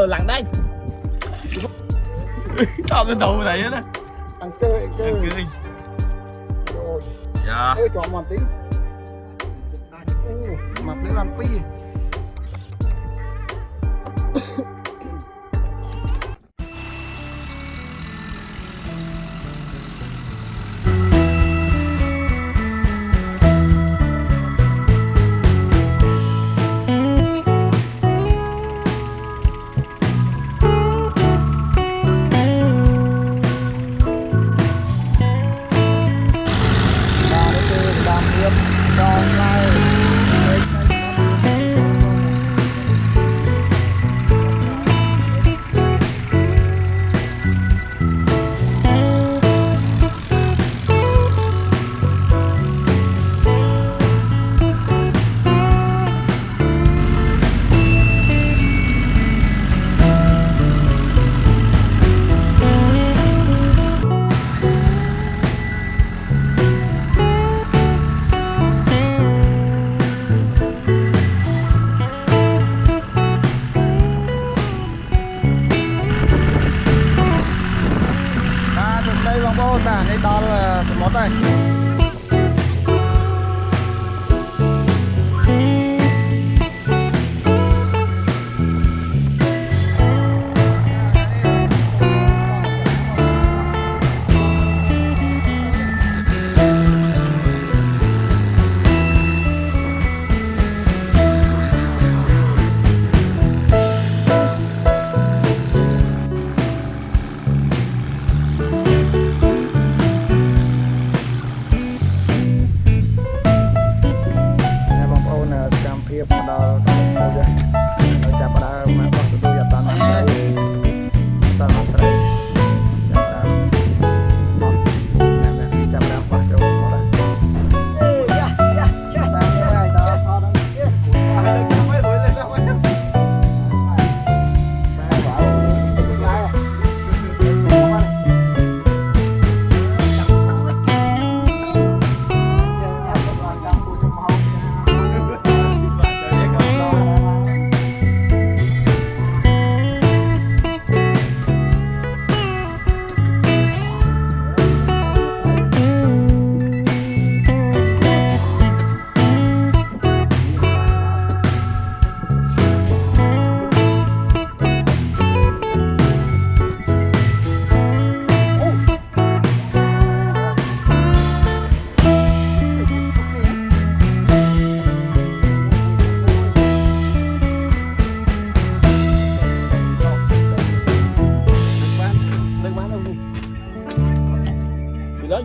lặng đây. Cho cái đầu này đó. Ăn chơi. Rồi. Dạ. Ơi cho mòn tính. Mặt lấy làm pi. Đây đó là một đây.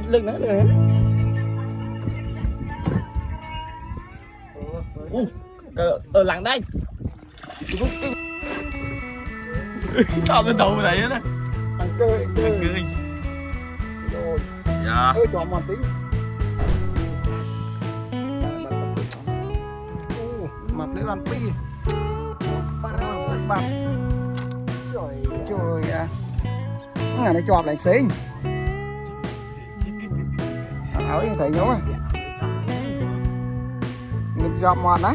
Lưng nó nữa. Lặng đây. Cho cái đầu này đó. Ăn chơi. Rồi. Dạ. Ơi cho mòn tính. Mặt lấy làm pi. Bạc. Trời ạ. Ngày này chọp lại xinh. Ở như thầy nhớ à. Mình dọn mòn á.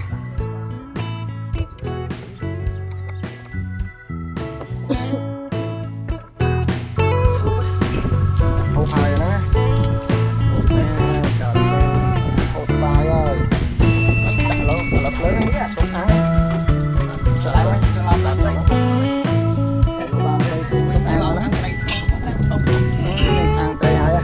Hộp hài đó. Trời ơi. Hộp bài ơi. Lật lớn không biết à. Tốt thắng. Sợ lại quá. Sợ làm đây. Ăn tê hại à.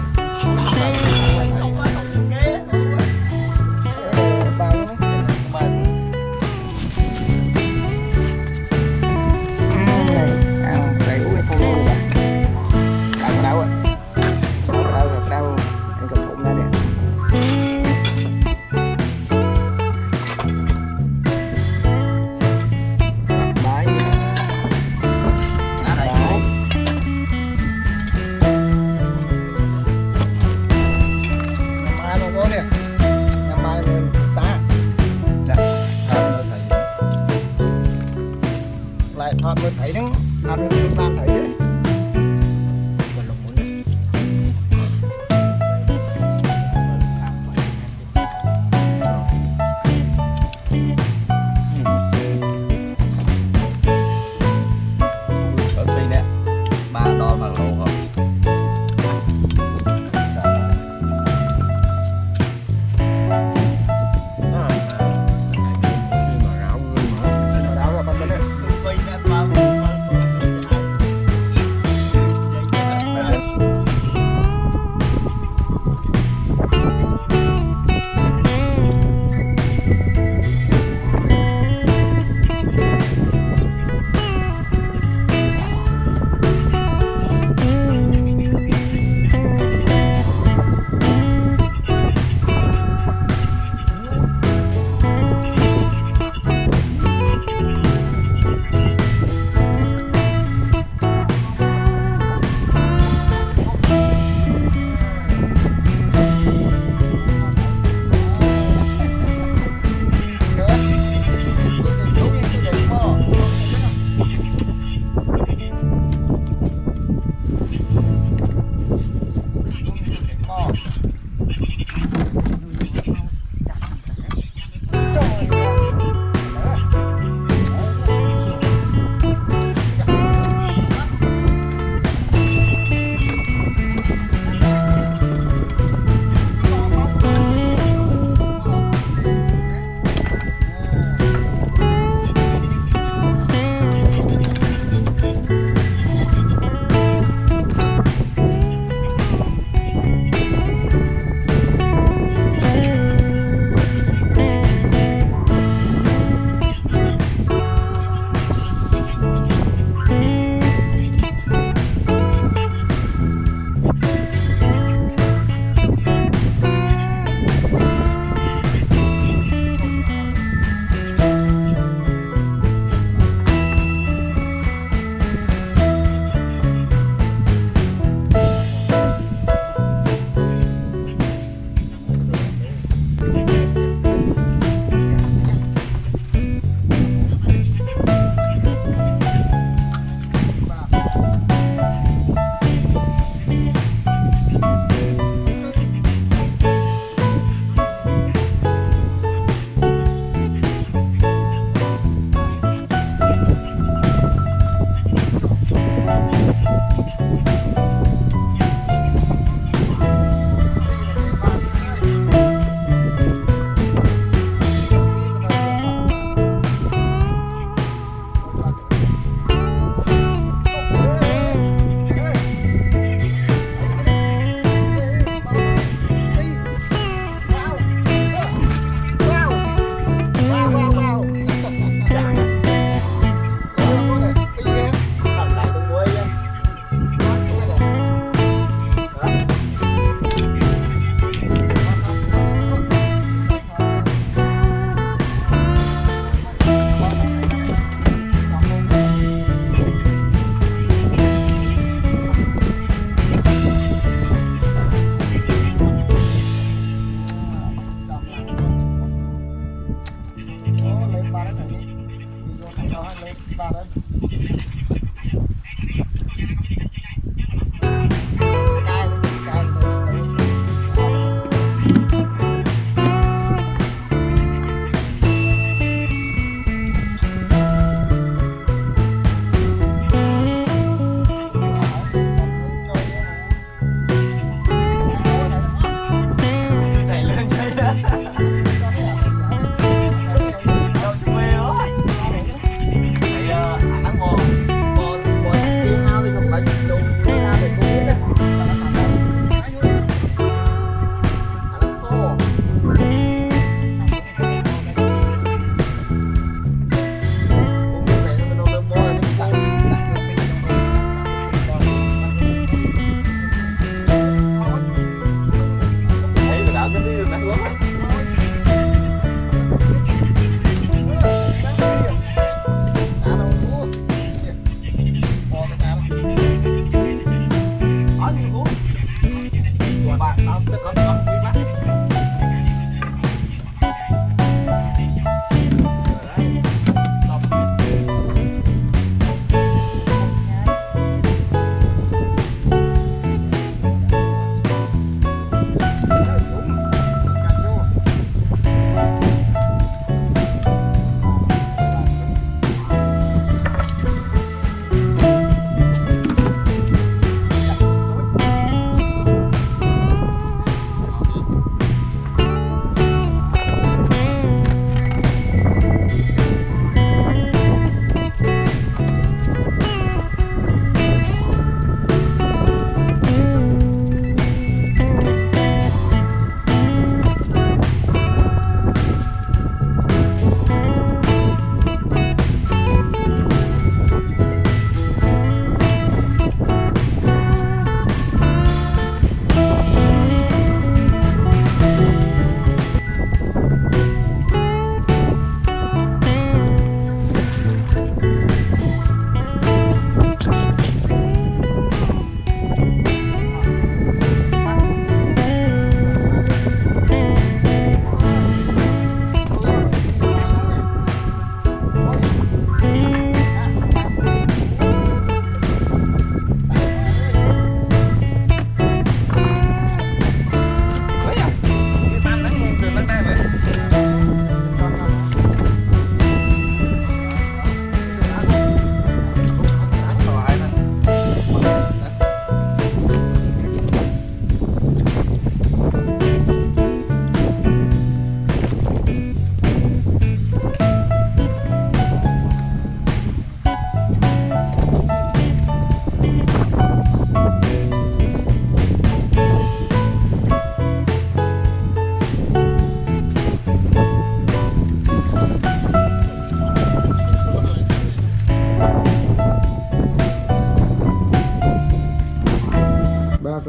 Thọt mới thấy đó, ăn được ban thấy đấy.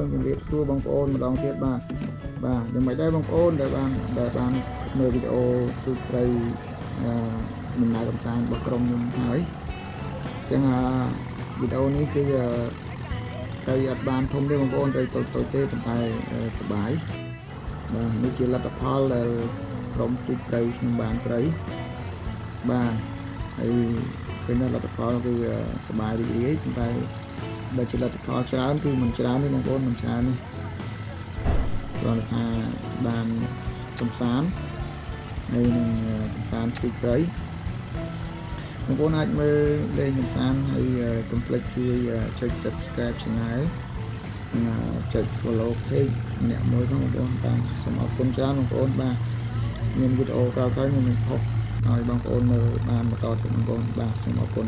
សូមជម្រាបសួរបងប្អូនម្ដងទៀតបាទយ៉ាងម៉េចដែរបងប្អូនដែលបានមើលវីដេអូស៊ូត្រីដំណើរកម្សាន្តរបស់ក្រុមខ្ញុំហើយទាំងវីដេអូនេះគឺត្រីអត់បានធំទេបងប្អូនត្រីតូចទេប៉ុន្តែសប្បាយបាទនេះជាលទ្ធផលដែលក្រុមស៊ូត្រីខ្ញុំបានត្រីបាទហើយឃើញលទ្ធផលគឺសប្បាយរីករាយប៉ុន្តែបើជាលទ្ធផលច្រើនគឺមិនច្រើនទេបងប្អូនមិនច្រើនទេគ្រាន់តែថាបានកំសាន្តហើយនឹងកំសាន្តស៊ូត្រីបងប្អូនអាចមើលលេងកំសាន្តហើយកុំភ្លេចជួយចុច Subscribe Channel និងចុច Follow Page ម្នាក់មួយផងបងប្អូនបាទសូមអរគុណច្រើនបងប្អូនបាទមានវីដេអូក្រោយៗខ្ញុំនឹងផុសឲ្យបងប្អូនមើលបានបន្តទៀតបងប្អូនបាទសូមអរគុណ